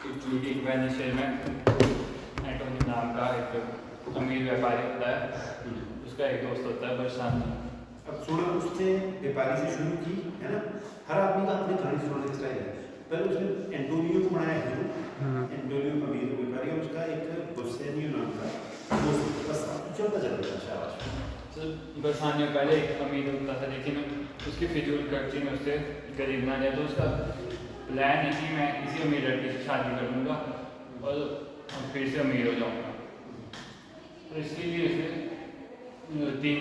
Italy के एक Venice शहर में एंटोनी नाम का एक अमीर व्यापारी होता है, उसका एक दोस्त होता है बरसानी। अब सुनो, उसने व्यापारी से शुरू की है ना। हर आदमी का अपनी कहानी सुनाने का स्टाइल है। पहले उसने एंटोनियो को बनाया हीरो, एंटोनियो अमीर व्यापारी, और उसका एक बोसेनियो नाम का दोस्त, बस चलता चलता था शाबाश। बरसानी पहले एक अमीर होता था, लेकिन उसकी फिजूल खर्ची में उससे गरीब ना जाए, तो उसका प्लान है कि मैं किसी अमीर लड़की से शादी कर लूँगा और फिर से अमीर हो जाऊँगा। तो इसके लिए उसे तीन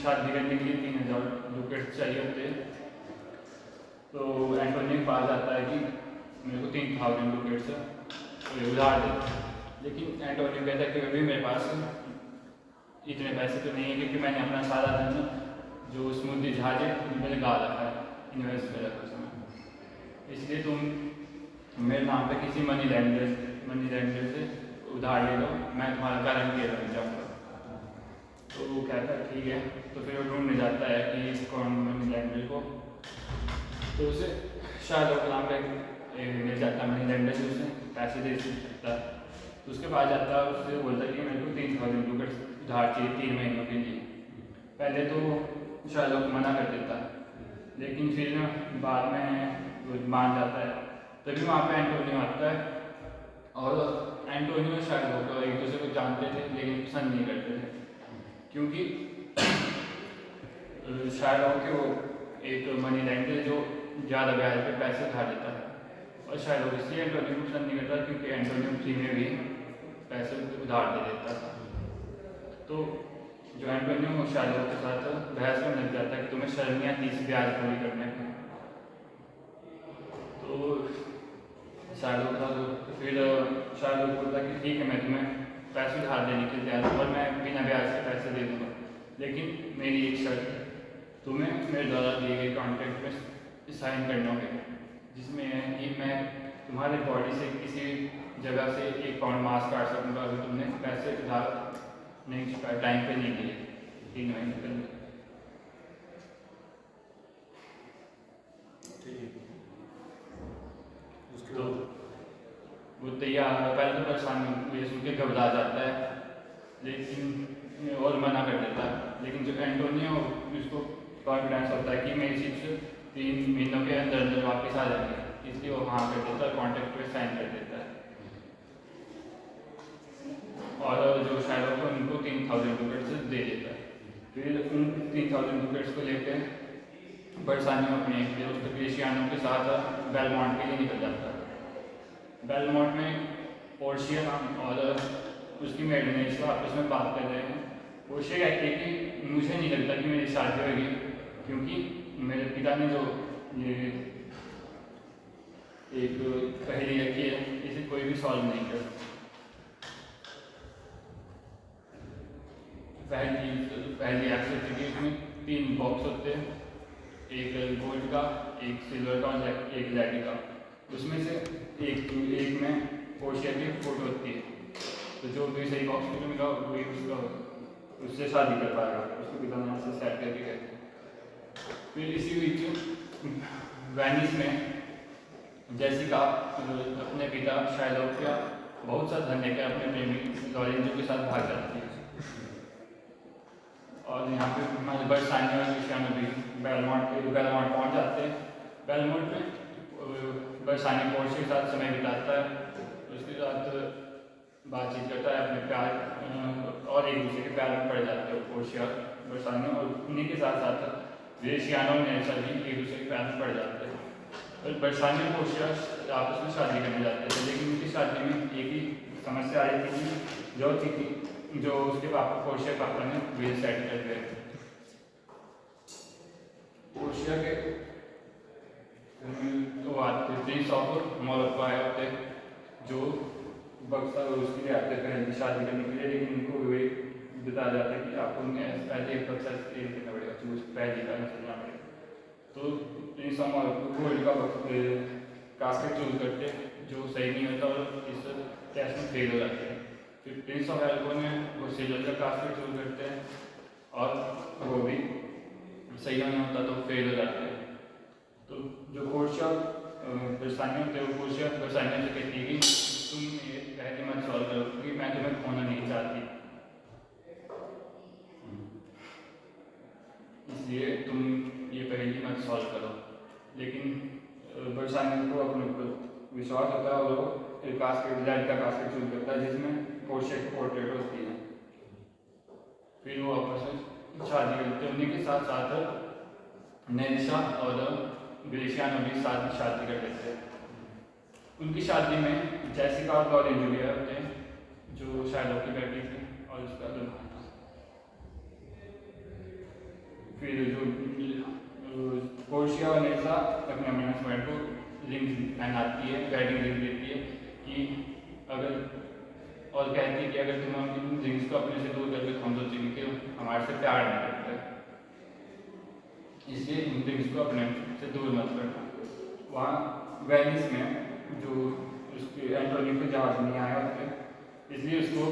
शादी करने के लिए 3000 डुकेट्स चाहिए होते हैं। तो एंटोनियो के पास आता है कि मेरे को 3000 डुकेट्स उधार दे, लेकिन एंटोनियो कहता है कि अभी मेरे पास इतने पैसे तो नहीं है, क्योंकि मैंने अपना सारा धन जो समुद्री जहाज है उनमें लगा रखा है, इन्वेस्ट कर रखा है, इसलिए तुम मेरे नाम पे किसी मनी लैंडर से उधार ले लो, मैं तुम्हारा गारंटी रख जाऊँगा। तो वो कहता है ठीक है। तो फिर वो ढूंढने जाता है कि कौन मनी लैंडर को, तो उसे शाहरुख नाम का मिल जाता है मनी लैंडर से, उसे पैसे दे सकता है। तो उसके पास जाता है, उससे बोलता है कि मेरे को 3000 डुकेट्स उधार चाहिए 3 महीनों के लिए। पहले तो शाहरुख मना कर देता है, लेकिन फिर बाद में वो मान जाता है। तभी वहाँ पे एंटोनियो आता है, और एंटोनियो शाहरुख को एक दूसरे को जानते थे लेकिन पसंद नहीं करते थे, क्योंकि शाहरुख के वो एक मनी लैंडर जो ज़्यादा ब्याज पे पैसे उधार देता है, और शाहरुख इसलिए एंटोनियो को पसंद नहीं करता क्योंकि एंटोनियो फ्री में भी पैसे उधार दे देता था। तो जो एंटोनियो शाहरुख के साथ बहस में लग जाता है कि तुम्हें शर्म नहीं आती इस ब्याज पूरी करने में। तो शाहरुख का फिर शाहरुख बोलता कि ठीक है, मैं तुम्हें पैसे उधार देने के लिए तैयार हूँ और मैं बिना ब्याज के पैसे दे दूँगा, लेकिन मेरी एक शर्त है, तुम्हें मेरे द्वारा दिए गए कॉन्ट्रैक्ट में साइन करना होगा, जिसमें है कि मैं तुम्हारे बॉडी से किसी जगह से 1 पाउंड मांस काट सकूँगा अगर तुमने पैसे उधार नहीं चुका टाइम पे नहीं दिए 3 महीने पहले। तो वो तैयार पहले तो परेशानी ये सुन के घबरा जाता है, लेकिन और मना कर देता है, लेकिन जो एंटोनियो उसको कॉन्फिडेंस होता है कि मेरी चिप्स 3 महीनों के अंदर अंदर वापस आ जाएंगे, इसलिए वो हाँ कर देता है, कॉन्ट्रैक्ट पे साइन कर देता है। और जो शायद को उनको 3000 डुकेट्स दे देता है। फिर उन 3000 डुकेट्स को लेकर बरसानियों अपने दोस्त क्रिस्टियानो के साथ बेलमोंट के लिए निकल जाता है। बेलमोंट में पोर्शिया नाम और उसकी मेडनेज को आपस में बात कर रहे हैं। पोर्शिया कहती है कि मुझे नहीं लगता कि मेरी शादी होगी, क्योंकि मेरे पिता ने जो ये एक पहेली रखी है इसे कोई भी सॉल्व नहीं कर। पहली एक्सेप्ट की इसमें 3 बॉक्स होते हैं, एक गोल्ड का, एक सिल्वर का और एक लेड का। उसमें से एक में पोर्शिया की फोटो होती है, तो जो भी सही बॉक्स फोटो मिला वही उसका उससे शादी कर पाएगा, उसको पिता ने से सेट करके गए। फिर इसी बीच वेनिस में जेसिका अपने पिता शायलोक का बहुत सा धन लेकर अपने प्रेमी लॉरेंजो के साथ भाग जाती है, और यहाँ पे हमारे बरसानिया और क्रिस्टियानो भी बेलमोंट पहुँच जाते हैं। बेलमोंट में बरसानिया पोर्शिया के साथ समय बिताता है, उसके साथ बातचीत करता है, अपने प्यार और एक दूसरे के प्यार में पड़ जाते हैं पोर्शिया बरसानिया, और उन्हीं के साथ साथ क्रिस्टियानो और नेल्सन भी एक दूसरे के प्यार में पड़ जाते हैं। और बरसानिया और पोर्शिया आपस में शादी करने जाते थे, लेकिन उनकी शादी में एक ही समस्या आ रही थी जो उसके पापा पोर्शिया पापा ने वील सेट कर दिए। पोर्शिया के वो आते प्रिंस ऑफ मोरक्को आए होते, जो बक्सा उसके लिए आते थे शादी करने के लिए, लेकिन उनको वही बताया जाता है कि आपको पहले एक बक्सा देना पड़ेगा, जो पहले का चलना पड़ेगा। तो प्रिंस ऑफ मोरक्को गोल्ड का कास्केट चूज करते, जो सही नहीं होता और इस टेस्ट में फेल हो जाते हैं। फिर प्रिंस ऑफ एल्बो ने वो सिल्वर का कास्केट चूज करते हैं, और वो भी सही नहीं होता तो फेल हो जाते हैं। तो जो पोर्शिया परेशानी होते हैं, वो पोर्शिया परेशानियों से कहती है कि तुम ये पहले मत सॉल्व करो क्योंकि मैं तुम्हें खोना नहीं चाहती, इसलिए तुम ये पहली मत सॉल्व करो। लेकिन परेशानी को अपने ऊपर विश्वास होता है और वो एक कास्केट का कास्केट चूज करता है जिसमें पोर्शिया की पोर्ट्रेट होती है। फिर वो आपस में शादी करते हैं। उन्हीं के साथ साथ नेल्सा और ग्रेशियानो भी साथ में शादी कर लेते हैं। उनकी शादी में जेसिका और लॉरेन जूलिया होते हैं जो शायलोक की बेटी थी और उसका दुल्हन था। फिर जो पोर्शिया और नेल्सा अपने मैनेजमेंट को रिंग पहनाती है, वेडिंग रिंग देती है कि अगर, और कहती है कि अगर तुम हम रिंग्स को अपने से दूर करके हम सोचेंगे कि हमारे से प्यार नहीं करते, इसलिए इन रिंग्स को अपने से दूर मत करना। वहाँ वेनिस में जो उसके एंटोनियो के जहाज नहीं आया होते, इसलिए उसको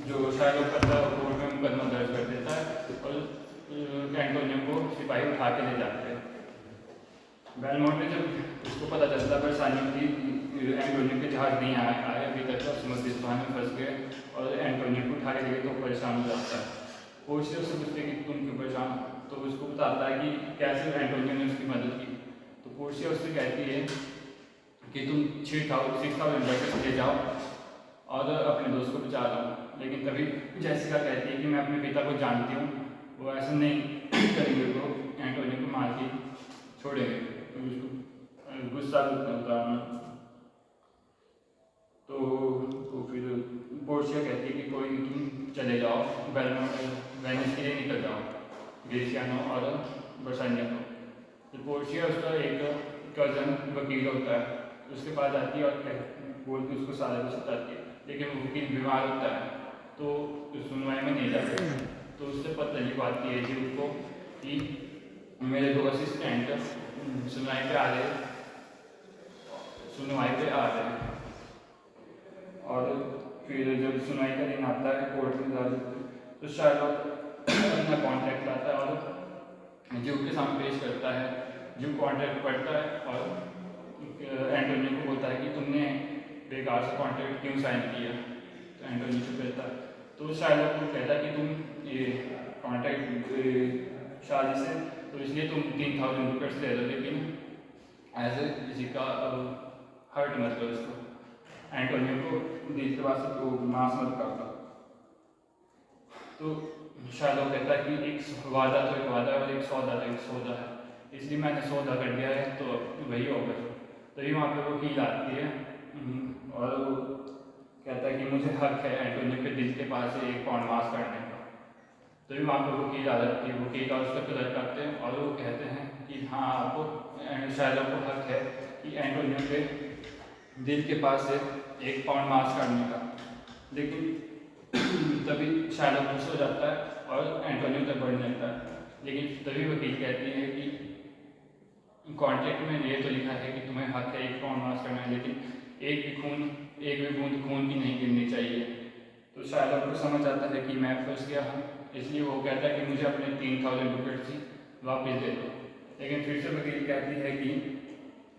जो शायलोक करता है कोर्ट में मुकदमा दर्ज कर देता है और एंटोनियो को सिपाही उठा के ले जाते हैं। बेलमोंट में जब उसको पता चलता परेशानियों की, एंटोनियो के जहाज नहीं आए अभी तक, तो समुद्री तूफान में फंस गए और एंटोनियो को उठा के ले तो परेशान हो जाता है। पोर्शिया उससे पूछते कि तुम क्यों परेशान, तो उसको बताता है कि कैसे एंटोनियो ने उसकी मदद की। तो पोर्शिया उससे कहती है कि तुम 6,000 डॉलर ले जाओ और अपने दोस्त को बचा लो। लेकिन तभी जेसिका कहती है कि मैं अपने पिता को जानती हूँ, वो ऐसा नहीं करेंगे, वो एंटोनियो को मार के छोड़ेंगे। तो उसको गुस्सा होता है। तो फिर पोर्शिया कहती है कि कोई नहीं, तुम चले जाओ, वेनिस के लिए निकल जाओ, ग्रेशियानो और बर्सानिया को। तो पोर्शिया उसका एक कज़न वकील होता है, उसके पास आती है और बोल के उसको सारा कुछ बताती है। लेकिन वो वकील बीमार होता है तो सुनवाई में नहीं जाता। तो उससे पता चली बात है जी उसको कि मेरे 2 असिस्टेंट सुनवाई पे आ रहे और फिर जब सुनवाई का दिन आता है कोर्ट में तो शायलोक अपना कॉन्ट्रैक्ट लाता है और जीव के सामने पेश करता है। जीव कॉन्ट्रैक्ट पढ़ता है और एंटोनियो को बोलता है कि तुमने बेकार से कॉन्ट्रैक्ट क्यों साइन किया। तो एंटोनियो चुप रहता है। तो शायलोक को कहता है कि तुम ये कॉन्ट्रैक्ट शादी से, तो इसलिए तुम 3,000 रुपये ले लो, लेकिन ऐसे किसी का हर्ट मत करो उसको, एंटोनियो को दिल के बाद से तो नाश मत करता। तो शायलोक कहता है कि एक वादा तो एक वादा है और एक सौदा तो एक सौदा है, इसलिए मैंने सौदा कर दिया है तो वही होगा। तभी वहाँ पे वकील आती है और वो कहता है कि मुझे हक है एंटोनियो के दिल के पास से 1 पाउंड मांस काटने का। तभी वहाँ पे वकील आ जाती है, वकील का उसका कदर करते हैं और वो कहते हैं कि हाँ आपको शायलोक को हक है कि एंटोनियो के दिल के पास से 1 पाउंड मांस काटने का। लेकिन तभी शायलोक खुश हो जाता है और एंटोनियो तक बढ़ने लगता है। लेकिन तभी वकील कहती है कि कॉन्ट्रैक्ट में ये तो लिखा है कि तुम्हें हक है 1 पाउंड मांस करना है, लेकिन एक भी बूंद खून की नहीं गिरनी चाहिए। तो शायलोक को समझ आता है कि मैं फंस गया हूँ, इसलिए वो कहता है कि मुझे अपने 3,000 रुपये वापस दे दो। लेकिन फिर से वकील कहती है कि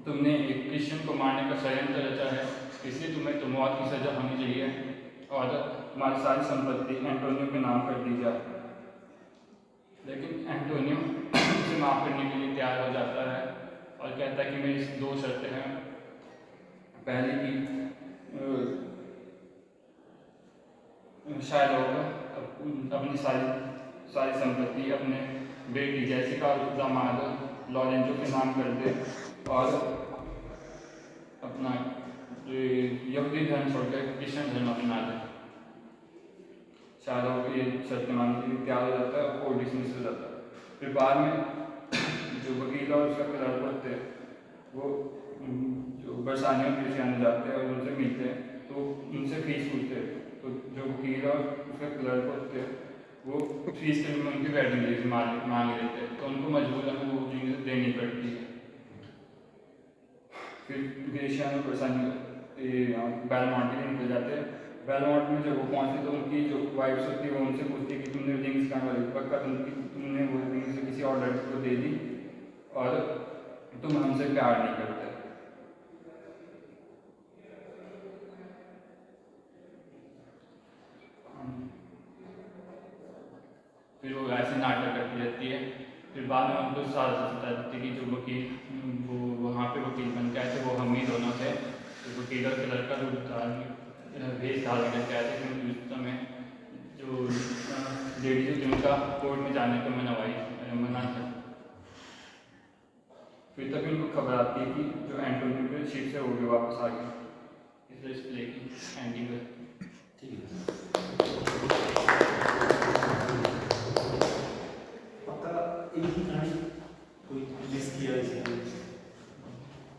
तुमने एक क्रिश्चियन को मारने का षड्यंत्र रचा है, इसलिए तुम्हें तो मौत की सज़ा होनी चाहिए और तुम्हारी सारी संपत्ति एंटोनियो के नाम कर दी जाए। लेकिन एंटोनियो उसे माफ़ करने के लिए तैयार हो जाता है और कहता है कि मेरी 2 शर्तें हैं। पहली की शायलोक अपनी सारी संपत्ति अपने बेटी जेसिका और दामाद लॉरेंजो के नाम कर दे और अपना यहूदी धर्म छोड़कर क्रिश्चियन धर्म अपना दे। शायलोक ये शर्त मानने के लिए तैयार हो जाता है और कोर्ट डिसमिस हो जाता है। फिर बाद में जो वकील और उसका क्लर्क होते हैं वो जो बरसानियों क्रिश्चियन जाते हैं और उनसे मिलते हैं, तो उनसे फीस पूछते हैं। तो जो वकील और उसका क्लर्क होते हैं वो फीस के लिए उनकी वेडिंग रिंग मांग लेते हैं, तो उनको मजबूरन वो रिंग देनी पड़ती है। फिर क्रिश्चियन और बरसानियों बेलमोंट के लिए निकल जाते हैं। बेलमोंट में जब वो पहुँचते तो उनकी जो वाइफ्स होती है वो उनसे पूछती है कि तुमने रिंग्स कहाँ वाली, पक्का तुमने वो रिंग्स किसी और लड़के को दे दी। और तुम हमसे प्यार नहीं करते। फिर वो ऐसे नाटक करती रहती है। फिर बाद में उनको सारा बता देती है कि जो वकील वो वहाँ पे वकील बन के आए थे वो हम ही दोनों थे। तो वकील और लड़का जो भेज धारण करके आए थे क्योंकि उस समय जो लेडीज थी उनका कोर्ट में जाने पर मना था। फिर तभी उनको खबर आती है कि जो एंटोनियो के शिप से वो भी वापस आ गए। इस प्ले की एंडिंग है। ठीक है। पक्का एक ही कहानी कोई मिस किया इसी में?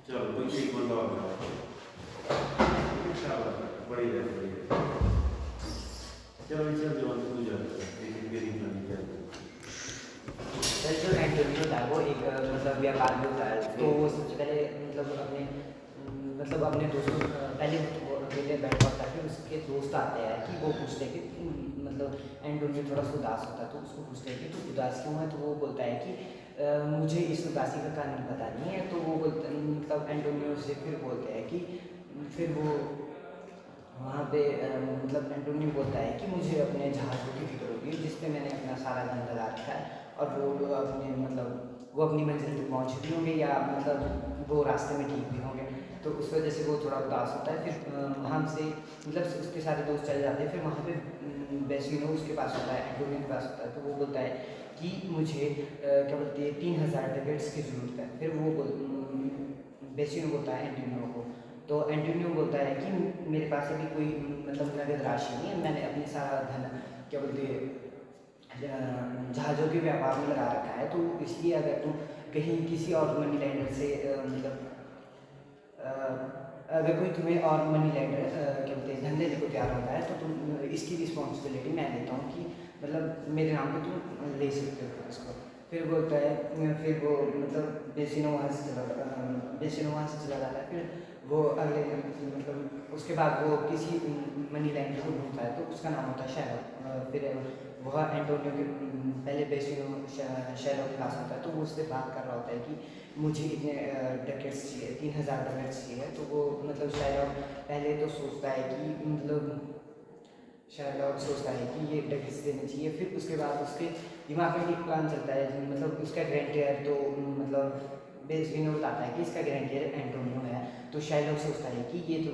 चलो कोई एक बंदा और बड़ी है बड़ी है। चलो इसे जवान को जाता है एक गरीब कहानी क्या है। सर जो एंटोनियो था वो एक मतलब व्यापारी होता है, तो वो सबसे पहले मतलब अपने दोस्तों पहले वो अकेले बैठा होता है, फिर उसके दोस्त आते हैं कि वो पूछते हैं कि मतलब एंटोनियो थोड़ा सा उदास होता है, तो उसको पूछते हैं कि तू उदास क्यों है, तो वो बोलता है कि मुझे इस उदासी का कारण पता नहीं है। तो वो बोलते मतलब एंटोनियो से फिर बोलते हैं कि फिर वो वहाँ पे मतलब एंटोनियो बोलता है कि मुझे अपने जहाज़ों की फिक्र होगी जिस पे मैंने अपना सारा धन लगा रखा है, और वो अपने मतलब वो अपनी मंजिल तक पहुँच भी होंगे या मतलब वो रास्ते में ठीक भी होंगे। तो उस वजह से वो थोड़ा उदास होता है। फिर वहाँ से मतलब उसके सारे दोस्त चले जाते हैं। फिर वहाँ पे बेसिनो उसके पास होता है, एंटोनियो के पास होता है, तो वो बोलता है कि मुझे क्या बोलते हैं 3000 डगेट्स की ज़रूरत है। फिर वो बेसिनो बोलता है एंटोनियो को, तो एंटोनियो बोलता है कि मेरे पास अभी कोई मतलब नगद राशि नहीं है, मैंने अपने सारा धन क्या बोलते जहाज़ों के व्यापार में लगा रखा है, तो इसलिए अगर तुम कहीं किसी और मनी लैंडर से अगर कोई तुम्हें और मनी लैंडर क्या बोलते हैं धन देने को तैयार होता है, तो तुम इसकी रिस्पॉन्सिबिलिटी मैं लेता हूँ कि मतलब मेरे नाम पे तुम ले सकते हो इसको। फिर बोलता है फिर वो मतलब बेसिनो वहाँ से चला जाता है। फिर वो अगले मतलब उसके बाद वो किसी मनी लैंडर को ढूंढता है, तो उसका नाम होता है शैलो। फिर वह एंटोनियो के पहले बेसिनो शैलो के पास होता है, तो वो उससे बात कर रहा होता है कि मुझे इतने डकेट्स चाहिए, 3000 डकेट्स चाहिए। तो वो मतलब शैलो पहले तो सोचता है कि मतलब शायलॉक सोचता है कि ये डकेट्स देने चाहिए। फिर उसके बाद उसके दिमाग में एक प्लान चलता है, मतलब उसका ग्रैंड तो मतलब बेसिनो बताता है कि इसका ग्रैंड एंटोनियो है। तो शायलॉक सोचता है कि ये तो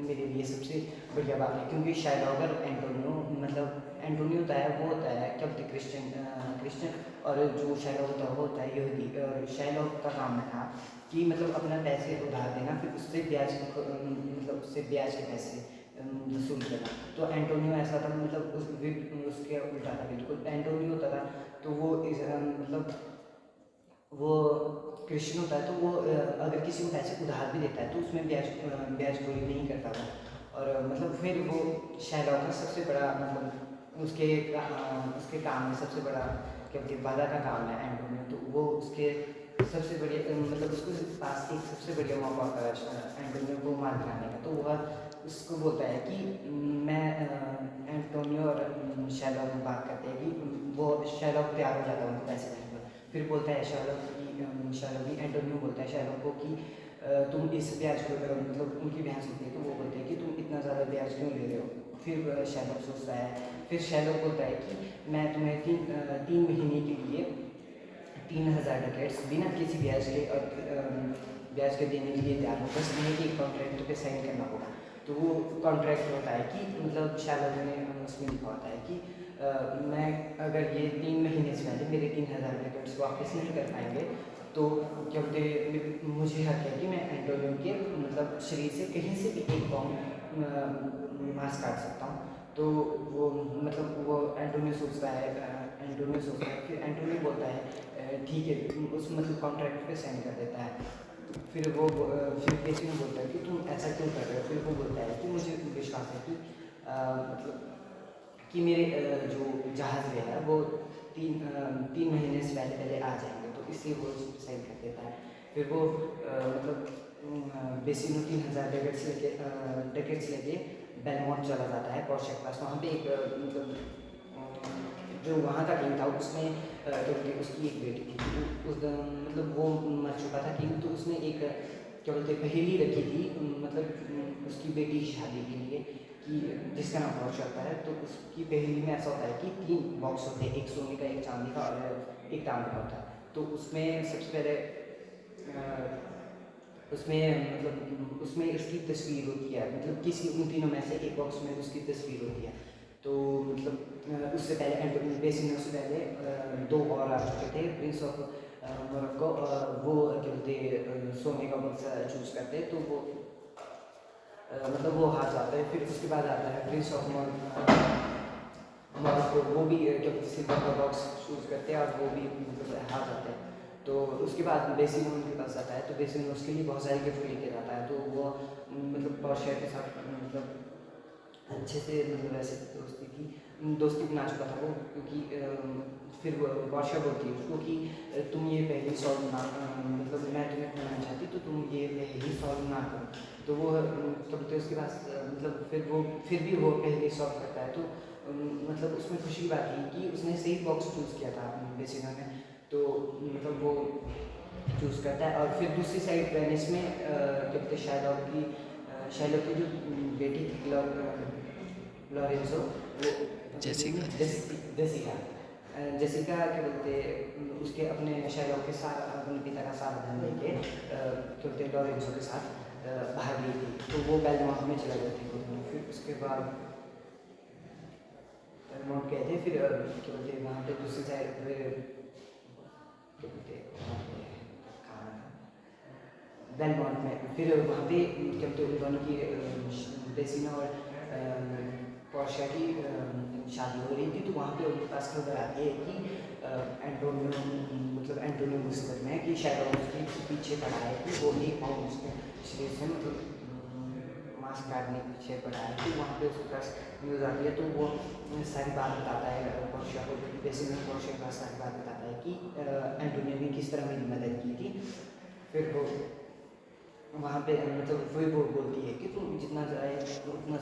मेरे लिए सबसे बढ़िया बात है, क्योंकि शायलॉक और एंटोनियो मतलब एंटोनियो होता है वो होता है क्या बोलते क्रिश्चियन, और जो शायलॉक होता है वो होता है यहूदी। और शायलॉक का काम था कि मतलब अपना पैसे उधार देना, फिर उससे ब्याज मतलब उससे ब्याज के पैसे वसूल करना। तो एंटोनियो ऐसा था मतलब उसके उल्टा था बिल्कुल। एंटोनियो होता था तो वो मतलब वो क्रिश्चियन होता है, तो वो अगर किसी को पैसे उधार भी देता है तो उसमें ब्याजखोरी नहीं करता था। और मतलब फिर वो शैलॉक का सबसे बड़ा मतलब उसके काम में सबसे बड़ा क्या बोलते बाधा का काम है एंटोनियो। तो वो उसके सबसे बढ़िया मतलब उसके पास एक सबसे बढ़िया मौका होता है एंटोनियो को मार गिराने का। तो वह उसको बोलता है कि मैं एंटोनियो और शैलॉक में बात करते हैं कि वो शैलॉक तैयार हो जाता है उनको पैसे देने पर। फिर बोलता है शैलॉक की एंटोनियो बोलता है शैलॉक को कि तुम इस ब्याज को मतलब उनकी बहस होती है, तो वो बोलते हैं कि तुम इतना ज़्यादा ब्याज क्यों ले रहे हो। फिर शैलॉक सोचता है, फिर शैलॉक बोलता है कि मैं तुम्हें 3 महीने के लिए 3000 डकेट्स बिना किसी ब्याज के और ब्याज के देने के लिए तैयार हो, बस तुम्हें एक कॉन्ट्रैक्ट पे साइन करना होगा। तो वो कॉन्ट्रैक्ट होता है कि मतलब शैलॉक ने उसमें लिखा होता है कि मैं अगर ये 3 महीने से पहले मेरे 3000 डकेट्स वापस नहीं कर पाएंगे तो क्या बोलते मुझे हक है कि मैं एंटोनियो के मतलब शरीर से कहीं से भी एक पाउंड मांस काट सकता हूँ। तो वो मतलब वो एंटोनियो सोचता है फिर एंटोनियो बोलता है ठीक है, उस मतलब कॉन्ट्रैक्ट पे साइन कर देता है। फिर वो फिर बेसिनो बोलता है कि तुम ऐसा क्यों कर रहे हो। फिर वो बोलता है कि मुझे विश्वास है कि मतलब कि मेरे जो जहाज़ है वो 3 महीने से पहले आ जाएंगे, तो इसलिए वो साइन कर देता है। फिर वो मतलब बेसिनो 3000 डकेट्स लेके बेलमोंट चला जाता है पोर्शे के पास। वहाँ पे एक मतलब जो वहाँ का किंग था उसने क्या बोलते उसकी एक बेटी थी, तो मतलब वो मर चुका था किंग, तो उसने एक क्या बोलते पहेली रखी थी, मतलब उसकी बेटी की शादी के लिए, कि जिसका नाम बहुत चलता है। तो उसकी पहेली में ऐसा होता है कि 3 बॉक्स होते हैं, एक सोने का, एक चांदी का और एक तांबे का होता है। तो उसमें सबसे पहले उसमें मतलब उसमें उसकी तस्वीर होती है, मतलब किसी उन तीनों में से एक बॉक्स में उसकी तस्वीर होती है। तो मतलब उससे पहले एंटोनी बेसिनो से पहले 2 और आ चुके थे, प्रिंस ऑफ मोरक्को, वो क्या बोलते सोने का बक्सा चूज़ करते हैं, तो वो मतलब वो हार जाता है। फिर उसके बाद आता है प्रिंस ऑफ मोरक्को, वो भी क्या बोलते सिल्वर का बॉक्स चूज़ करते हैं और वो भी मतलब हार जाते हैं। तो उसके बाद बेसिनो उनके पास आता है, तो बेसिनो उसके लिए बहुत सारे गिफ्ट लेके जाता है। तो वो मतलब पोर्शिया के साथ मतलब अच्छे से मतलब ऐसे दोस्ती बना चुका था वो, क्योंकि फिर वो पोर्शिया बोलती है उसको कि तुम ये पहले सॉल्व ना मतलब मैं तुम्हें बनाना चाहती, तो तुम ये पहले सॉल्व ना करो। तो वो तब तो उसके पास मतलब फिर भी वो पहले सॉल्व करता है। तो मतलब उसमें खुशी की बात थी कि उसने सही बॉक्स चूज़ किया था बेसिनो ने, तो मतलब वो चूज़ करता है। और फिर दूसरी साइड वेनिस में जब शाइलॉक की जो बेटी थी लॉरेंजो, वो जेसिका क्या बोलते उसके अपने शाइलॉक के साथ अपने पिता का साथ धन लेके क्या बोलते लॉरेंजो के साथ भाग गई थी। तो वो बेलमॉन्ट में चला गए थे दोनों। फिर उसके बाद बेलमॉन्ट गए थे, फिर क्या बोलते वहाँ पे दूसरी साइड क्या बोलते खाना था बेलमॉन्ट में। फिर वहाँ पे क्या बोलते उन दोनों की बेसिनो और पोर्शिया की शादी हो रही थी। तो वहाँ पे उनके पास खबर आती है कि एंटोनियो मुसीबत में है, कि शायद उसके पीछे पड़ा है, कि वो एक पाँव उसके शरीर से मतलब मांस काटने के पीछे पड़ा है। तो वहाँ पे उसके पास न्यूज़ आती है, तो वो सारी बात बताता है पोर्शिया को, बेसिनो पोर्शिया के पास सारी बात बताता है कि एंटोनियो ने किस तरह मेरी मदद की थी। फिर वो वहाँ पे मतलब वही वो बोलती है कि तुम जितना चाहे उतना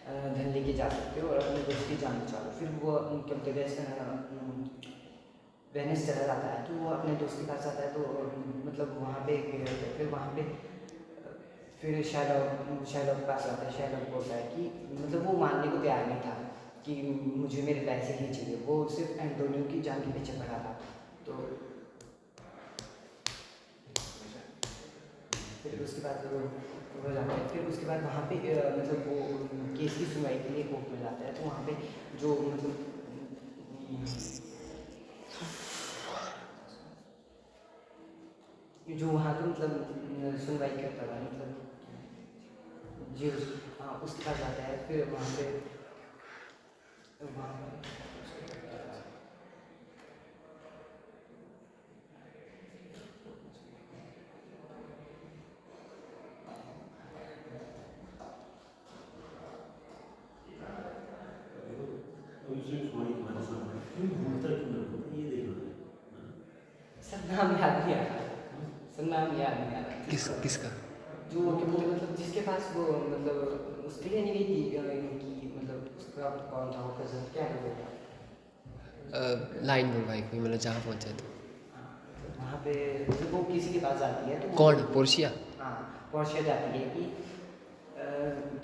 धन लेके जा सकते हो और अपने दोस्त की जान बचा लो। फिर वो क्या बोलते वेनिस चला जाता है, तो वो अपने दोस्त के पास जाता है। तो मतलब वहाँ पे फिर वहाँ पे फिर शाइलॉक के पास आता है। शाइलॉक बोलता है कि मतलब वो मानने को तैयार नहीं था कि मुझे मेरे पैसे ही चाहिए, वो सिर्फ एंटोनियो की जान के पीछे पड़ा था। तो फिर उसके बाद वो जाता है। फिर उसके बाद वहाँ पे मतलब वो केस की सुनवाई के लिए कोर्ट में जाता है। तो वहाँ पे जो मतलब जो वहाँ का मतलब सुनवाई करता था मतलब जी हाँ उसके पास जाता है। फिर वहाँ पे सब नाम याद नहीं आ रहा, सब नाम याद नहीं आ रहा। किसका? जो क्या बोलते मतलब जिसके पास वो मतलब उसके लिए नहीं गई थी इनकी मतलब उसका कौन था वो कज़न क्या बोलता था लाइन बुलवाई कोई मतलब जहाँ पहुँचे तो वहाँ पे मतलब वो किसी के पास जाती है। तो कौन? पोर्शिया? हाँ पोर्शिया जाती है कि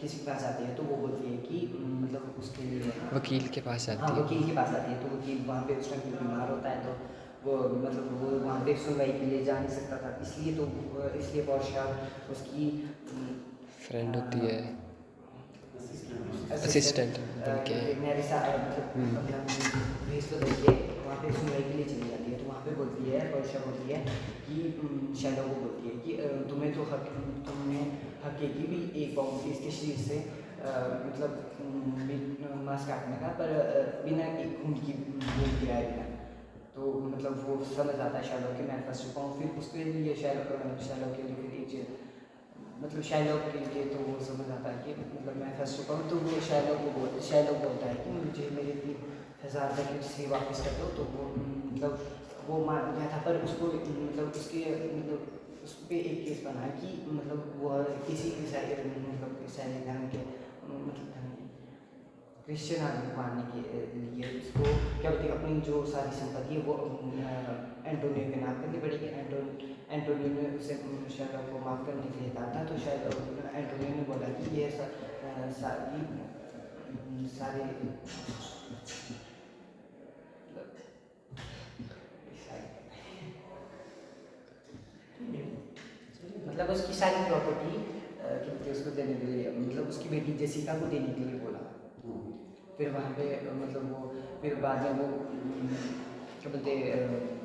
किसी के पास जाती है। तो वो बोलती है कि मतलब उसके लिए वकील के पास हाँ जाती है। वकील के पास जाती है। तो वकील वहाँ पे उस टाइम बीमार होता है, तो वो मतलब वो वहाँ पे सुनवाई के लिए जा नहीं सकता था, इसलिए तो इसलिए पोर्शिया उसकी फ्रेंड होती है, असिस्टेंट बन के। नेरिसा मतलब अपना भेज तो देके वहाँ पे सुनवाई के लिए चली जाती है। तो वहाँ पे बोलती है पोर्शिया बोलती है कि शैडो को बोलती है कि तुम्हें हक है कि भी एक पाउंड इसके शरीर से मतलब मांस काटने का, पर बिना एक खून की बूंद गिराए बिना। तो मतलब वो समझ आता है शैडो कि मैं फंस चुका हूँ। फिर उसके लिए शैडो के लिए फिर एक मतलब शाइलॉक के लिए तो वो समझ आता है कि मतलब मैं फंस चुका हूँ। तो वो शाइलॉक बोलता है कि मुझे मेरे 3,000 रुपये से वापस कर दो। तो वो मतलब वो मान गया था, पर उसको मतलब उसके मतलब उस पर एक केस बना कि मतलब वो किसी ईसाई मतलब ईसाई धर्म के मतलब क्रिश्चियन आदमी को मारने के लिए उसको क्या बोलते हैं अपनी जो सारी संपत्ति है वो एंटोनियो के नाम करनी पड़ेगी। एंटोनियो ने उसे शायद को माफ़ करने के लिए कहा था, तो शायद एंटोनियो ने बोला कि ये सारे मतलब उसकी सारी प्रॉपर्टी कि उसको देने के लिए, मतलब उसकी बेटी जेसिका को देने के लिए बोला। फिर वहाँ पे मतलब वो फिर बाद में वो क्या बोलते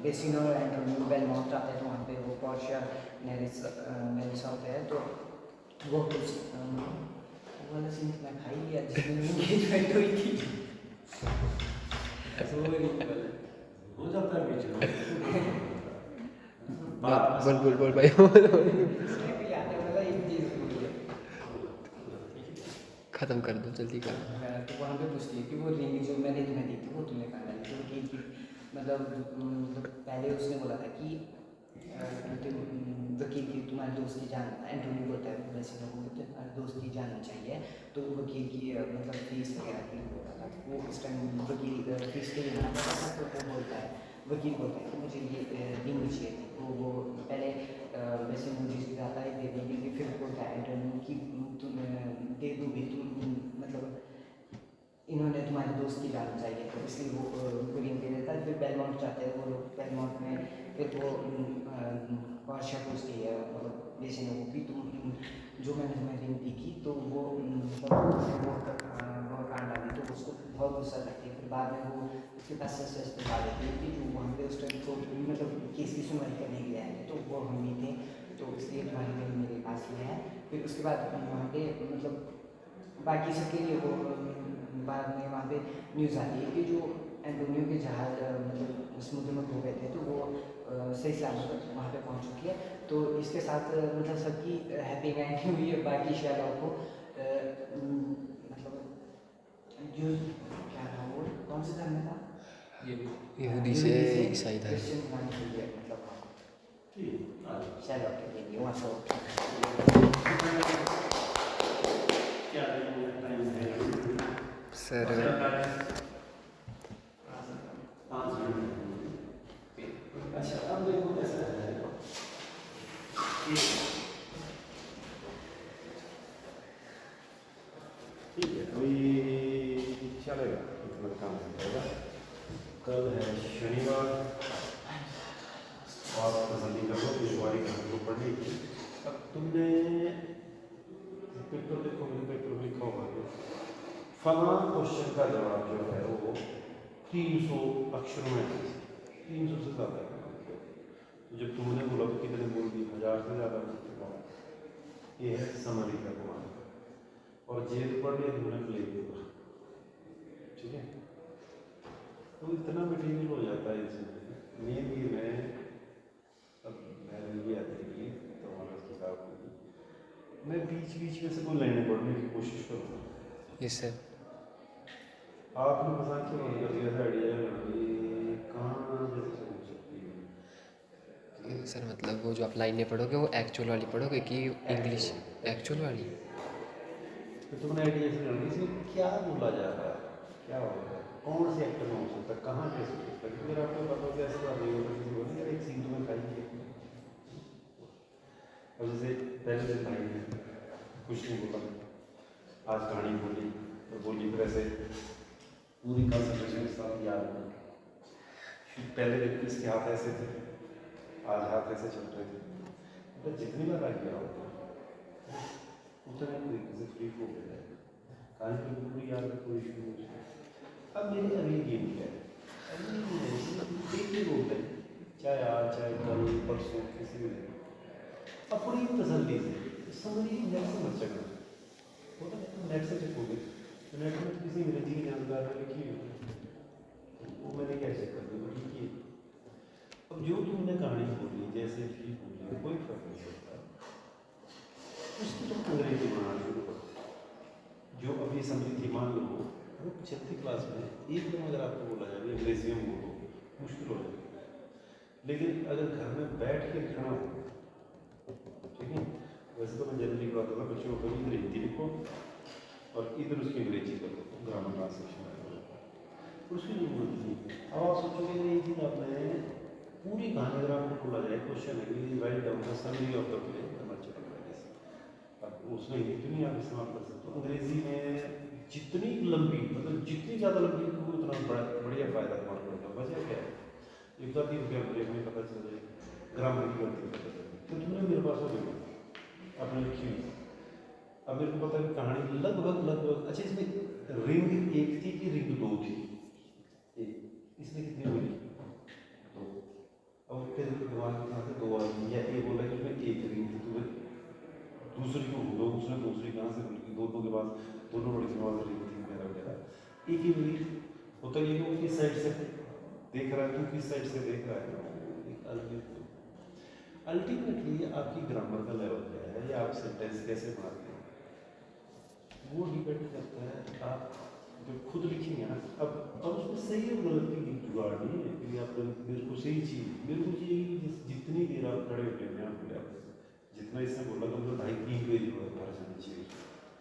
बेसिनो और एंटोनियो बेलमोंट आते हैं, तो वहाँ पे वो पोर्शिया नेरिसा होता है, तो वो कुछ वाला सीन मैं खा ही लिया जिसमें एंगेजमेंट हुई थी। हो जाता है बीच में बोल भाई उसमें भी याद है मतलब एक चीज़ भूल गया। ख़त्म कर दो जल्दी कर दो। तो वहाँ पे पूछती है कि वो रिंग जो मैंने तुम्हें दी थी वो तुमने कहाँ डाली, तो कि मतलब पहले उसने बोला था कि वकील की तुम्हारे दोस्त की जान, एंटोनियो बोलता है वैसे लोगों को तुम्हारे दोस्त की जानना चाहिए, तो वकील की मतलब फीस वगैरह के लिए बोला था। वो उस टाइम वकील फीस के लिए मना करता था, तो वो बोलता है वकील बोलता है कि मुझे ये रिंग चाहिए थी, तो वो पहले वैसे मुझे जाता है दे देंगे, फिर बोलता है एंटोनियो कि तुम दे दोगे तुम, मतलब इन्होंने तुम्हारे दोस्त की जान चाहिए, तो इसलिए वो उनको रिंग दे देता है। फिर बेलमोंट जाते हैं वो लोग, बेलमोंट में फिर वो बादशाह पूछती है मतलब बेसिनो को कि तुम जो मैंने तुम्हें रिंग दी थी तो वो मतलब वो कांड डाली, तो उसको बहुत गुस्सा करती है। फिर बाद में वो उसके पास सच बता देती है कि जो वहाँ पे उस टाइम तो मतलब केस की सुनवाई करने के लिए आए थे, तो वो हम ही थे, तो इसलिए तुम्हारी रिंग मेरे पास ही है। फिर उसके बाद वहाँ पे मतलब बाकी सबके लिए वो बाद में वहाँ पे न्यूज़ आती है कि जो एंटोनियो के जहाज मतलब समुद्र में खो गए थे, तो वो सही सलामत वहाँ पे पहुँच चुकी है। तो इसके साथ मतलब सबकी हैप्पी एंडिंग हुई है। बाकी शायद को मतलब जो क्या था वो कौन से धर्म में था, यहूदी से ईसाई धर्म। क्रिश्चियन धर्म के लिए मतलब शायद आपके लिए वहाँ से क्या टाइम है सर 5 मिनट। अच्छा अब देखो कैसा है ठीक है, अभी चलेगा, इतना काम हो जाएगा। कल है शनिवार और तसल्ली करो हमारी कहानी को पढ़ने की। अब तुमने पेपर देखो, मैंने पेपर में लिखा होगा कि फला क्वेश्चन का जवाब जो है वो 300 अक्षरों में है, 300 से ज़्यादा है। तो जब तुमने बोला तो कितने बोल दिए, 1000 से ज़्यादा बोल। ये है समरी का कमाल, और जेल पढ़ लिया तुमने प्ले पेपर, ठीक है। तो इतना मटेरियल हो जाता है इसमें। मेन भी मैं अब मैंने भी आती है तो हमारा किताब होगी, मैं बीच बीच में से कोई लाइनें पढ़ने की कोशिश करूँगा। Yes sir. आपने पता क्यों बंद कर दिया था आइडिया कहाँ जैसे हो सकती है सर मतलब वो जो आप लाइनें पढ़ोगे वो एक्चुअल वाली पढ़ोगे कि इंग्लिश एक्चुअल वाली? तो तुमने आइडिया से करना इसमें क्या बोला जा रहा है, क्या हो रहा है, कौन से एक्टर में हो सकता है, कहाँ कैसे हो सकता है, क्योंकि अगर आपको पता हो कैसे बात नहीं होता किसी को नहीं, एक सीन तुम्हें खाई है। अब जैसे पहले दिन भाई ने कुछ नहीं बोला, आज कहानी बोली तो बोली, फिर ऐसे पूरी कंसंट्रेशन के साथ याद नहीं। पहले दिन इसके हाथ ऐसे थे, आज हाथ ऐसे चल रहे थे, तो जितनी बार आ गया हो उतना तरीके से फ्री हो गया है कहानी को पूरी याद है, कोई इशू नहीं है। अब मेरी अगली गेम क्या है, अगली बोलते हैं चाहे आज चाहे कल परसों किसी भी दिन अपनी तसल्ली से समझिए, नेट से मत चलना होता है। तुम नेट से चेकोगे तो नेट में किसी अंग्रेजी के जानकार ने लिखी हुई वो मैंने क्या चेक कर दिया लिखी। अब जो तुमने कहानी बोली जैसे भी बोली कोई फर्क नहीं पड़ता, उसकी तुम अंग्रेजी बनाना शुरू करो। जो अभी समझी थी मान लो वो 6वीं क्लास में एकदम अगर आपको बोला जाए अंग्रेजी में बोलो मुश्किल हो जाएगी, लेकिन अगर घर में बैठ के लिखना हो, ठीक है, वैसे तो मैं जनरली कहता था बच्चों को कभी हिंदी लिखो और इधर उसकी अंग्रेजी कर दो, ग्रामर ट्रांसलेक्शन आएगा, उसकी जरूरत नहीं। अब आप सोचोगे ये चीज़ आपने पूरी कहानी अगर आपको खोला जाए, क्वेश्चन है कि write down the summary of the play merchant of Venice, अब उसमें इतनी आप इस्तेमाल कर सकते हो। अंग्रेजी में जितनी लंबी, मतलब जितनी ज़्यादा लंबी हो उतना बढ़िया फ़ायदा तुम्हारा पड़ेगा। वजह क्या है, एक बार की रुपया ब्रेक में पता चल जाए, ग्रामर की गलती पता चल जाए, तो तुमने मेरे पास हो गई अपने लिखी हुई। अब मेरे को पता है कि कहानी लगभग अच्छा, इसमें रिंग एक थी कि रिंग दो थी, इसमें कितनी हुई? तो अब फिर दिमाग में कहाँ से दो आ गई, या ये बोला कि उसमें एक रिंग थी, तो दूसरी को ढूंढो, उसने दूसरी कहाँ से ढूंढी, दोनों के पास दोनों लड़कियों के पास रिंग थी वगैरह वगैरह। एक ही रिंग होता है कि वो किस साइड से देख रहा है, तू किस साइड से देख रहा है। अल्टीमेटली आपकी ग्रामर का लेवल क्या है, या आप सेंटेंस कैसे बनाते हैं, वो डिपेंड करता है आप जब खुद लिखेंगे ना। अब उसमें सही और गलती की जुगाड़ नहीं है कि आप मेरे को सही चीज़, मेरे को चाहिए कि जितनी देर आप खड़े होते हैं आप जितना इसने बोला तो मतलब 2.5-3 पेज भर जाना चाहिए,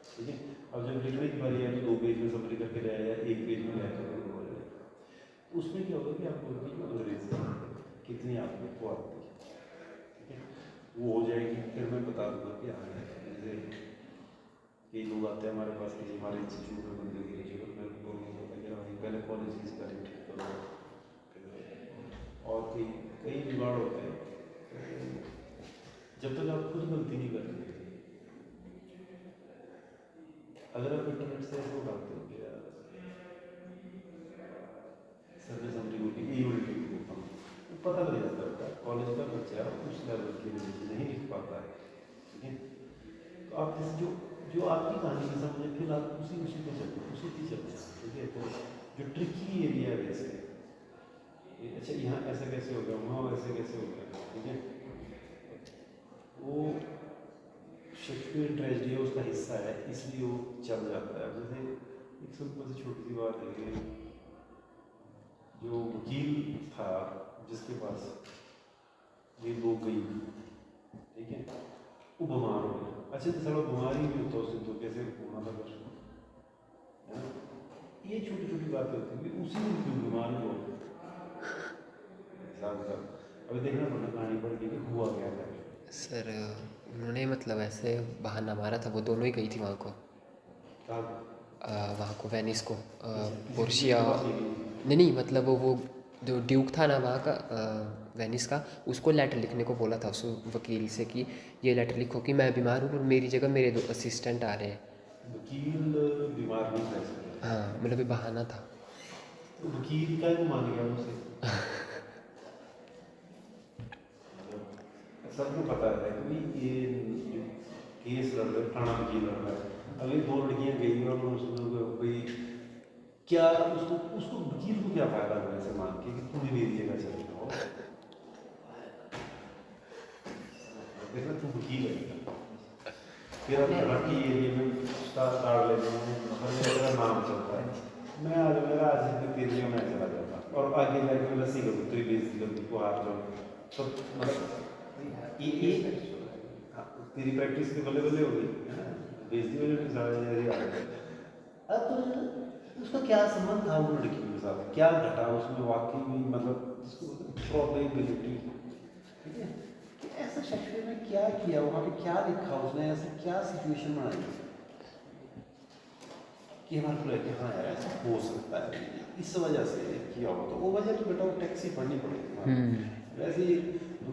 ठीक है। अब जब लिखने की बारी है तो 2 पेज में सब लिख करके ले आया, 1 पेज में ले आया, उसमें क्या होगा कि आपको अंग्रेजी कितनी आपको आती है, ठीक है, वो हो जाएगी। फिर मैं बता दूँगा कि हाँ जैसे कई लोग आते हैं हमारे पास कि हमारे इंस्टीट्यूट में बंदे की जरूरत, मेरे को पहले कॉलेज फीस का रेट ठीक करो, और कई जुगाड़ होते हैं। जब तक आप खुद गलती नहीं करते, अगर आप इंटरनेट से ऐसे उठाते हो कि यार सर्वे समरी बोल के ये उल्टी होता हूँ, वो पता लग जाता है कॉलेज का बच्चा उस लेवल की नहीं लिख पाता है, ठीक है। तो आप जो आपकी कहानी की समझे, फिर आप उसी पे चलते हैं, ठीक है। तो जो ट्रिकी एरिया है वैसे, अच्छा यहाँ ऐसा कैसे हो गया, वहाँ वैसे कैसे हो गया, ठीक है, वो शेक्सपियर ट्रेजेडी है उसका हिस्सा है, इसलिए वो चल जाता है। जैसे एक सिंपल सी छोटी सी बात है कि जो वकील था जिसके पास ये लोग गई, ठीक है, वो बीमार हो गया। अच्छा तो सारा बीमारी भी होता है उससे, तो कैसे होना था कुछ, है ना। ये छोटी छोटी बातें होती हैं, उसी में क्यों बीमार हो अभी देखना पड़ना कहानी पढ़ के हुआ क्या है। सर उन्होंने मतलब ऐसे बहाना मारा था, वो दोनों ही गई थी वहाँ को, वहाँ को वेनिस को, पोर्शिया नहीं मतलब वो जो ड्यूक था ना वहाँ का, वेनिस का, उसको लेटर लिखने को बोला था उस वकील से कि ये लेटर लिखो कि मैं बीमार हूँ और मेरी जगह मेरे 2 असिस्टेंट आ रहे हैं। वकील बीमार नहीं रह सकता, हाँ मतलब ये बहाना था। तो वकील का को मान गया उसे। सबको पता है कि ये केस लड़ रहा है, थाना वकील लड़ रहा है। अभी 2 लड़कियां गई और भाई क्या उसको वकील को क्या फायदा हुआ ऐसे मान के कि तुम्हें मेरी जगह चले जाओ, देखना तू वकील है, फिर आप लड़की एरिया में ताड़ लेते हैं, मेरा नाम चलता है, मैं आज मेरा आज तेजी में चला जाता और आगे जाके मैं लस्सी करूँ, तेरी बेइज्जती करूँ, को हार जाऊँ, तो मतलब ये तेरी प्रैक्टिस के बल्ले बल्ले हो गई है ना, बेइज्जती में ज़्यादा आ गई। अब तो उसका क्या संबंध था उन लड़कियों के साथ, क्या घटा उसमें वाकई में, मतलब प्रोबेबिलिटी, ठीक है, कि ऐसा शेक्सपियर ने क्या किया, वहाँ पे क्या लिखा उसने, ऐसा क्या सिचुएशन बनाई कि हमारे को लगे हाँ यार ऐसा हो सकता है, इस वजह से किया हो। तो वो वजह तो बेटा वो टैक्सी पढ़नी पड़ेगी, वैसे ही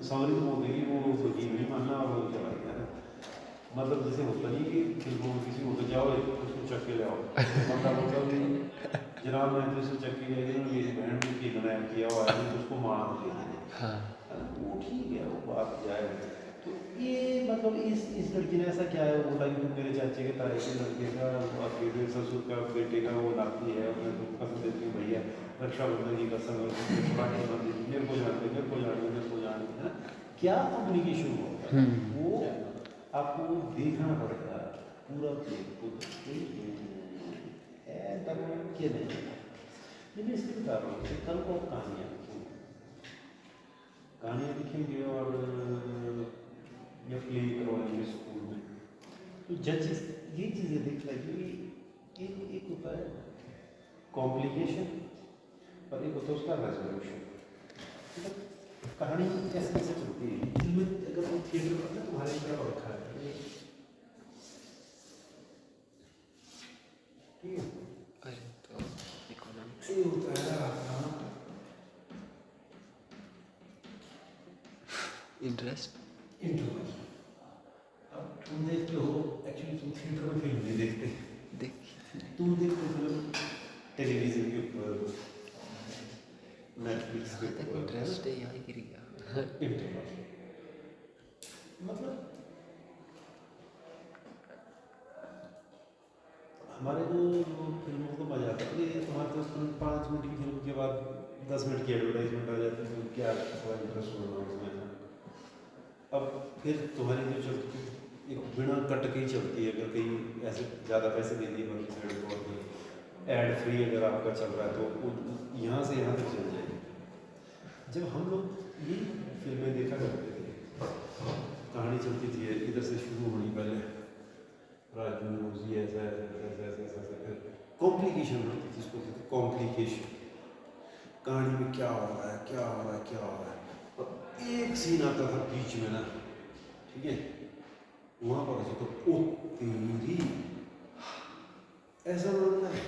समरी तो बोल देगी वो वकील नहीं मानना और वो चला गया ना, मतलब जैसे होता नहीं कि फिल्मों में किसी को जाओ उसको चक के ले आओ, मतलब जनाब मैं तो चक के ले गई, मेरी बहन को किडनैप किया हुआ है तो उसको मार देंगे, हाँ वो ठीक है, वो बात जाए। तो ये मतलब इस लड़की ने ऐसा क्या है, वो बोला कि मेरे चाचे के ताए के लड़के का आपके ससुर का बेटे का वो नाती है, मैं तो कसम देती हूँ भैया रक्षाबंधन की कसम मेरे को जानते मेरे को जानते मेरे को जानते, है ना, क्या कम्युनिकेशन होगा वो आपको देखना पड़ेगा पूरा के नहीं। लेकिन इसलिए बता रहा हूँ कि कल को कहानियाँ लिखेंगे और या प्ले करवाएंगे स्कूल में, तो जज ये चीज़ें देखता है कि एक होता है कॉम्प्लिकेशन और एक होता है उसका रेजोल्यूशन। मतलब कहानी कैसे कैसे चलती है फिल्म में, अगर तुम थिएटर में ना तुम्हारे क्या रखा है, ठीक है। अरे तो इकोनॉमिक्स ये होता है आपका इंटरेस्ट। इंटरवल। अब तुम देखते हो, एक्चुअली तुम थिएटर में फिल्म नहीं देखते, देखिए तुम देखते हो फिल्म टेलीविजन के ऊपर, नेटफ्लिक्स के ऊपर, इंटरेस्ट है यहाँ गिर गया। इंटरवल। मतलब हमारे जो फिल्मों को मजा आता है, ये तुम्हारे पास 5 मिनट की फिल्म के बाद 10 मिनट की एडवर्टाइजमेंट आ जाती है, तो क्या थोड़ा इंटरेस्ट हो रहा है उसमें। अब फिर तुम्हारी जो चलती है एक बिना कट के ही चलती है, अगर कहीं ऐसे ज़्यादा पैसे दे दिए बाकी साइड को, और एड फ्री अगर आपका चल रहा है तो यहाँ से यहाँ तक चल जाएगी। जब हम लोग ये फिल्में देखा करते थे, कहानी चलती थी इधर से शुरू होनी, पहले राजू रोजी ऐसा ऐसा कॉम्प्लिकेशन होती थी, इसको कहते कॉम्प्लिकेशन। कहानी में क्या हो रहा है, क्या हो रहा है, क्या हो रहा है, और एक सीन आता था बीच में ना, ठीक है, वहाँ पर ऐसा तो ओ तेरी ऐसा मानना है।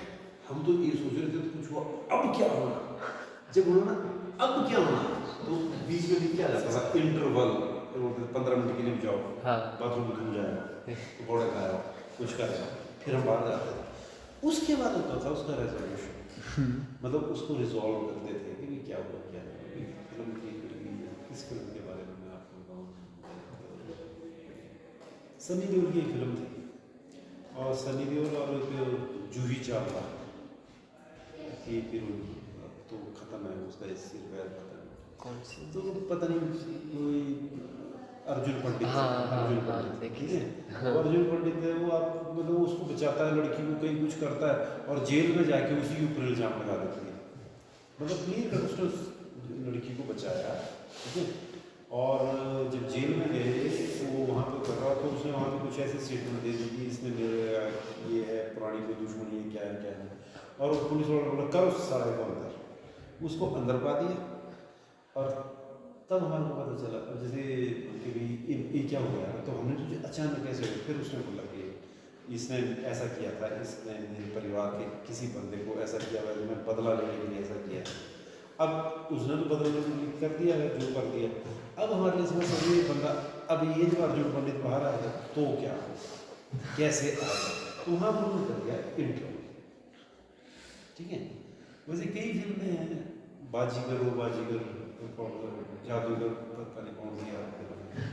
हम तो ये सोच रहे थे तो कुछ हुआ, अब क्या होना, जब होना ना अब क्या होना, तो बीच में भी क्या जाता था इंटरवल, 15 मिनट के लिए जाओ, हाँ बाथरूम में घूम जाए, पकौड़े खाया, कुछ खाया, फिर हम बाहर जाते थे। उसके बाद होता था उसका रेजोल्यूशन, मतलब उसको रिजॉल्व करते थे कि क्या हुआ, क्या नहीं। फिल्म की इस फिल्म के बारे में मैं आपको बताऊँ, सनी देओल की एक फिल्म थी, और सनी देओल और एक जूही चावला थी, फिर तो ख़त्म है उसका इस सिर पैर पता नहीं, कौन सी? तो पता नहीं कोई अर्जुन पंडित, हाँ, अर्जुन हाँ, पंडित, देखी ठीक है। हाँ। तो अर्जुन पंडित है वो, आप मतलब उसको बचाता है, लड़की को कहीं कुछ करता है और जेल में जाके उसी के ऊपर इल्जाम लगा देती है। मतलब क्लियर कर उसने उस लड़की को बचाया, ठीक है। और जब जेल में गए तो वहाँ पे कर रहा, तो उसने वहाँ पे कुछ ऐसे स्टेटमेंट दे दी कि इसने मेरे ये है पुरानी कोई दुश्मनी है, क्या है क्या है, और वो पुलिस वाला बोला कर उस सारे को अंदर, उसको अंदर पा दिया। और तब हमारे को पता चला, अब जैसे कि भाई ये क्या हो गया, तो हमने तो अचानक कैसे हो, फिर उसने बोला कि इसने ऐसा किया था, इसने मेरे परिवार के किसी बंदे को ऐसा किया हुआ है, मैं बदला लेने के लिए ऐसा किया है। अब उसने तो बदला लेने के लिए कर दिया है जो कर दिया, अब हमारे लिए समझ समझिए बंदा, अब ये जब अर्जुन पंडित बाहर आएगा तो क्या कैसे आएगा, तो वहाँ पर उन्होंने कर दिया इंटरव्यू, ठीक है। वैसे कई फिल्में हैं, बाजीगर, वो बाजीगर, जादूगर, पता नहीं कौन सी है,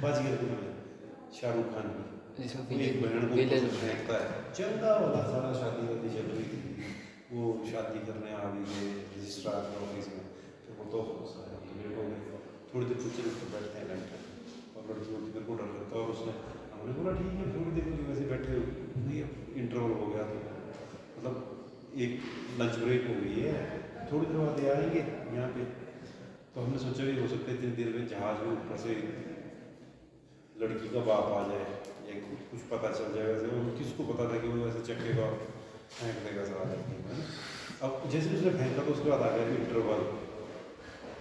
बाजीगर फिल्म है शाहरुख खान की, जिसमें एक बहन को विलेन फेंकता है, चंदा वाला सारा शादी वादी चल रही थी, वो शादी करने आ गई है रजिस्ट्रार के ऑफिस में, फिर वो तो लेट हो गई, थोड़ी देर कुछ पर बैठते हैं लाइट, और लड़की होती मेरे को डर लगता है, और उसने हमने बोला ठीक है थोड़ी देर के लिए वैसे बैठे नहीं, इंटरवल हो गया तो मतलब एक लंच ब्रेक हो गई है, थोड़ी देर बाद ये आएंगे यहाँ पे, तो हमने सोचा भी हो सकता है इतनी देर में जहाज में ऊपर से लड़की का बाप आ जाए या कुछ पता चल जाए, वैसे वो किसको पता था कि वो ऐसे चक्केगा और फेंक देगा सारा लड़की में। अब जैसे उसने फेंका तो उसके बाद आ गया इंटरवल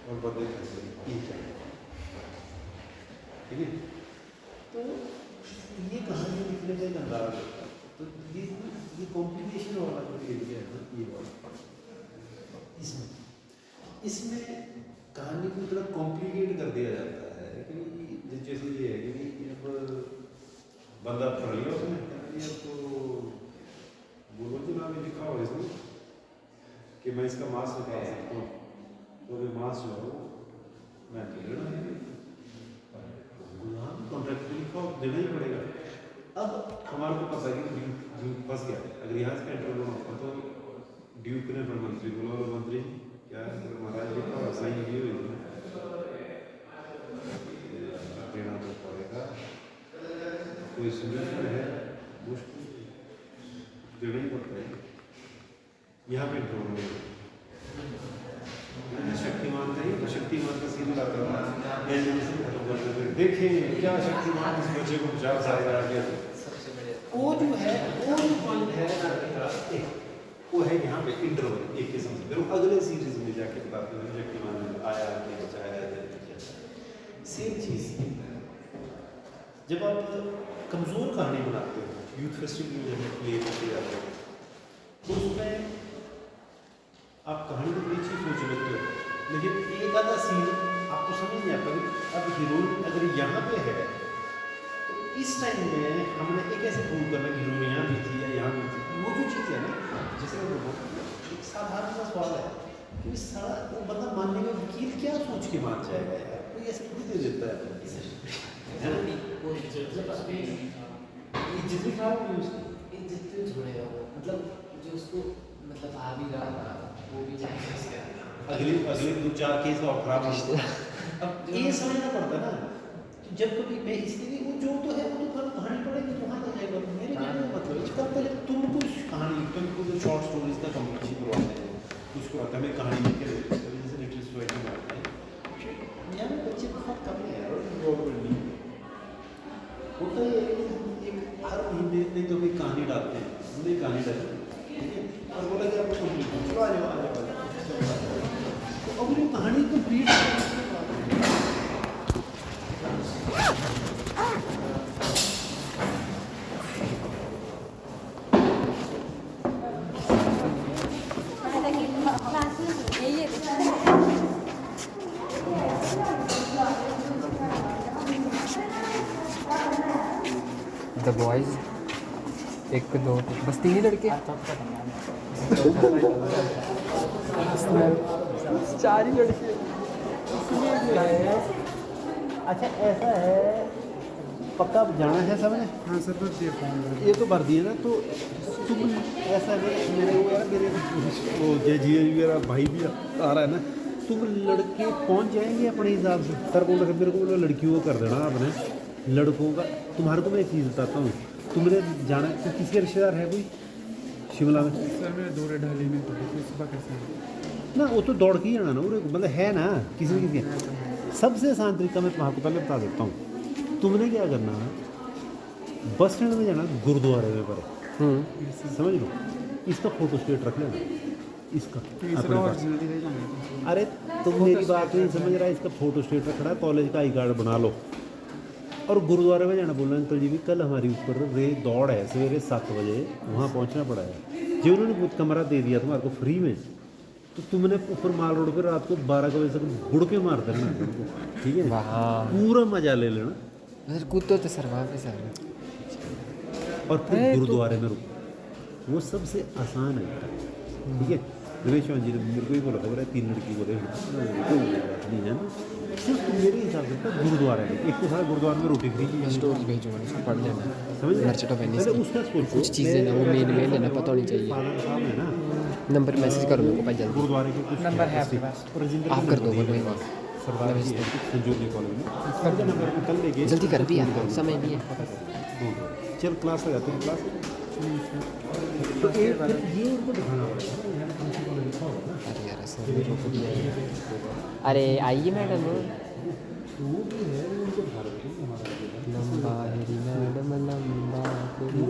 और बंदे ठीक है, ठीक है। तो ये कहानी लिखने का एक अंदाज होता है, तो ये कॉम्प्लिकेशन वाला जो एरिया है ना, ये वाला इसमें कहानी को थोड़ा कॉम्प्लिकेट कर दिया जाता है कि जैसे ये है कि अब बंदा पढ़ लिया उसने तो बोलो तो नाम लिखा हो इसमें कि मैं इसका मार्क्स निकाल सकता हूँ, तो ये मार्क्स जो है मैं ले लेना है, कॉन्ट्रैक्ट पे लिखा हो, देना ही पड़ेगा। अब हमारे को पता है कि ड्यूक फंस गया, अगर यहाँ से इंटरव्यू होता तो ड्यूक ने फिर मंत्री बोला, मंत्री क्या महाराज लिखा हुआ सही नहीं हुई देना तो पड़ेगा, कोई सोल्यूशन है, मुश्किल देना ही पड़ता है। यहाँ पे ढूंढ शक्तिमान का ही, शक्तिमान का सीन आता था, देखें क्या शक्तिमान इस बच्चे को बचा पाएगा आगे। सबसे बड़े वो जो है वो जो पॉइंट है है यहाँ पे इंटरवल एक किस्म से, फिर अगले सीरीज में जाके बताते हैं शक्तिमान आया कि बचाया सेम चीज़। जब आप कमज़ोर कहानी बनाते हो, यूथ फेस्टिवल में जब प्ले करते जाते हो, तो उसमें आप कहानी को बड़ी अच्छी सोच लेते हो, लेकिन एक आधा सीन आपको समझ नहीं आता कि अब हीरोइन अगर यहाँ पे है तो इस टाइम में हमने एक ऐसे प्रूव करना कि हीरोइन यहाँ भी थी या यहाँ भी थी। वो जो चीज़ है ना, जैसे मैं बोलूँ एक साधारण सा सवाल है कि सारा वो बंदा मानने का वकील क्या सोच के मान जाएगा यार, कोई ऐसे खुद दे देता है जितनी खराब हुई उसकी जितने छोड़ेगा वो, मतलब जो उसको मतलब आ भी रहा था वो भी जाएगा इसके अगले 2-4 केस और खराब अब ये समझना पड़ता है ना। तो जब कभी मैं इसलिए वो जो तो है वो तो कहानी पढ़ेगी तो वहाँ तक जाएगा, मेरे कहने का मतलब इसका पहले तुम कुछ कहानी, तुम कुछ शॉर्ट स्टोरीज का कंपटीशन करवाते हैं, कुछ करवाते हैं, मैं कहानी लिख के देते हैं, जैसे लिटरेचर राइटिंग करते हैं। यहाँ पे बच्चे बहुत कम है यार, प्रॉब्लम होता है एक हर महीने नहीं तो कोई कहानी डालते हैं, हमने कहानी डाली ठीक है, और बोला कि आपको कंप्लीट चलो आ जाओ, तो अब ये कहानी कंप्लीट द बॉयज 1 2 बस 3 ही लड़के 4 ही लड़के। अच्छा ऐसा है, पक्का जाना है सब ने? हाँ सर, बस ये तो भर दिए ना, तो तुम ऐसा है मेरे वो यार मेरे वो जय जी मेरा भाई भी आ रहा है ना, तुम लड़के पहुंच जाएंगे अपने हिसाब से। सर बोल रहे मेरे को बोला लड़कियों को कर देना आपने, लड़कों का तुम्हारे को मैं एक चीज़ बताता हूँ, तुमने जाना तो किसी रिश्तेदार है कोई शिमला में? सर मेरे दूर ढाली में तो सुबह कैसे ना वो तो दौड़ के ही जाना ना, वो मतलब है ना किसी न किसी। सबसे आसान तरीका मैं तुम्हारे पहले बता देता हूँ, तुमने क्या करना, बस स्टैंड में जाना, गुरुद्वारे में पर समझ लो, इसका फोटो स्टेट रख लेना, इसका अपने पास। अरे तुम मेरी बात नहीं समझ रहा है, इसका फोटो स्टेट रखना, कॉलेज का आई कार्ड बना लो, और गुरुद्वारे में जाना, बोलना अंकल जी भी कल हमारी ऊपर दौड़ है सवेरे 7 बजे, वहाँ पहुँचना पड़ा है। जो उन्होंने कुछ कमरा दे दिया तुम्हारे को फ्री में, तो तुमने ऊपर माल रोड पर रात को 12 बजे तक बुड़ के मार देना तुमको, ठीक है, पूरा मजा ले लेना, सर कूदो तो सर वहाँ पे सर, और फिर गुरुद्वारे में रुको, वो सबसे आसान है, ठीक है। रमेश चौहान जी ने मेरे को ही बोला था, बोला 3 लड़की को नहीं है ना, सिर्फ मेरे हिसाब से गुरुद्वारा है, एक तो था गुरुद्वारा में रोटी फ्री की स्टोरी भेजूँगा उसको पढ़ लेना, समझ मर्चेंट ऑफ वेनिस पहले की उसका सोचो, कुछ चीज़ें ना वो मेन में लेना पता होनी चाहिए। फादर साहब है ना, नंबर मैसेज करो मेरे को भाई जल्दी, गुरुद्वारे के कुछ नंबर है आपके पास? आप कर दो बोलो एक सरदार जी है संजोली कॉलेज में, उसका नंबर मैं कल लेके जल्दी कर भी यार, समय नहीं है। चल क्लास लगाते हैं क्लास, तो एक फिर ये उनको दिखाना पड़ेगा। अरे यार सर मेरे को भी है। अरे आइए मैडम, वो भी है, वो उनको दिखा रहे हैं हमारा लंबा हेरी मैडम लंबा तेरी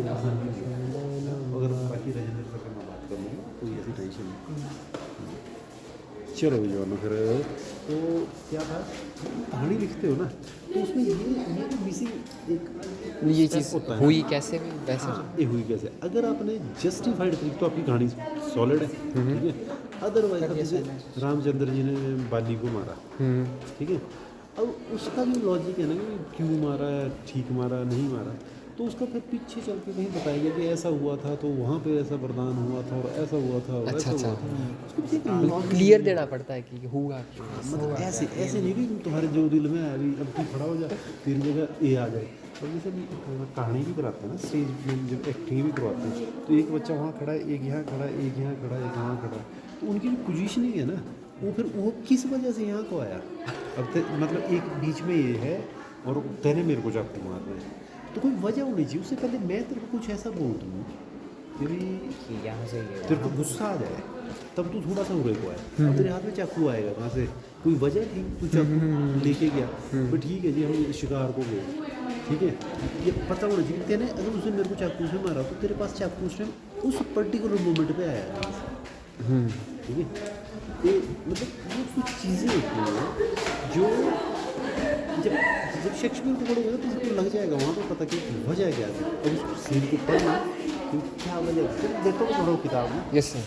अगर बाकी राजेंद्र सर का मैं बात करूँगा कोई ऐसी टेंशन नहीं। चलो जवानों फिर तो क्या था, कहानी लिखते हो ना, तो उसमें ये मिसिंग एक ये चीज़ होता है हुई कैसे हुई वैसे। हाँ, ये हुई कैसे, अगर आपने जस्टिफाइड तरीके तो आपकी कहानी सॉलिड है, ठीक है, अदरवाइज अब जैसे रामचंद्र जी ने बाली को मारा, ठीक है, अब उसका जो लॉजिक है ना कि क्यों मारा, ठीक मारा नहीं मारा, तो उसका फिर पीछे चल के कहीं बताएगा कि ऐसा हुआ था तो वहाँ पे ऐसा वरदान हुआ था और ऐसा हुआ था और अच्छा ऐसा अच्छा हुआ था। उसको ठीक है, क्लियर देना पड़ता है कि हुआ क्यों। मतलब ऐसे ऐसे नहीं कि तुम्हारे जो दिल में है अभी अब तू खड़ा हो जाए तेरी जगह ये आ जाए। और जैसे कहानी भी कराते हैं ना स्टेज में, जब एक्टिंग भी करवाते हैं तो एक बच्चा वहाँ खड़ा है, एक यहाँ खड़ा है, एक यहाँ खड़ा है, एक यहाँ खड़ा है, तो उनकी जो पोजीशनिंग है ना वो फिर वो किस वजह से यहाँ को आया। अब मतलब एक बीच में ये है और तेरे मेरे को चाकू मार रहे हैं, तो कोई वजह होनी चाहिए। उससे पहले मैं तेरे को कुछ ऐसा बोल दूँ तेरी यहाँ से ये तेरे को गुस्सा आ जाए तब तू थोड़ा सा उड़े को आए। अब तेरे हाथ में चाकू आएगा कहाँ से, कोई वजह थी, तू चाकू लेके गया, तो ठीक है जी हम शिकार को गए, ठीक है, ये पता होना चाहिए। तेने अगर उसने मेरे को चाकू से मारा तो तेरे पास चाकू उस टाइम उस पर्टिकुलर मोमेंट पे आया, ठीक है। ये मतलब ये कुछ चीज़ें होती हैं जो जब जब शेक्सपियर को पढ़ोगे ना तो आपको लग जाएगा वहाँ पर पता कि वजह क्या है। अब उस सीन को पढ़ना कि क्या वजह है। फिर देखो तो पढ़ो किताब में यस सर,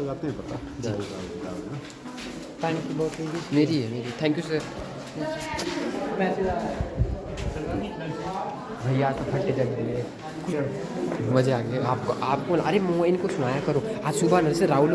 लगाते हैं पता क्या किताब है ना। पानी की बोतल भी मेरी है मेरी। Thank you sir. भैया तो फटे जग दिए, मज़े आ गए। आपको अरे इनको सुनाया करो। आज सुबह न से राहुल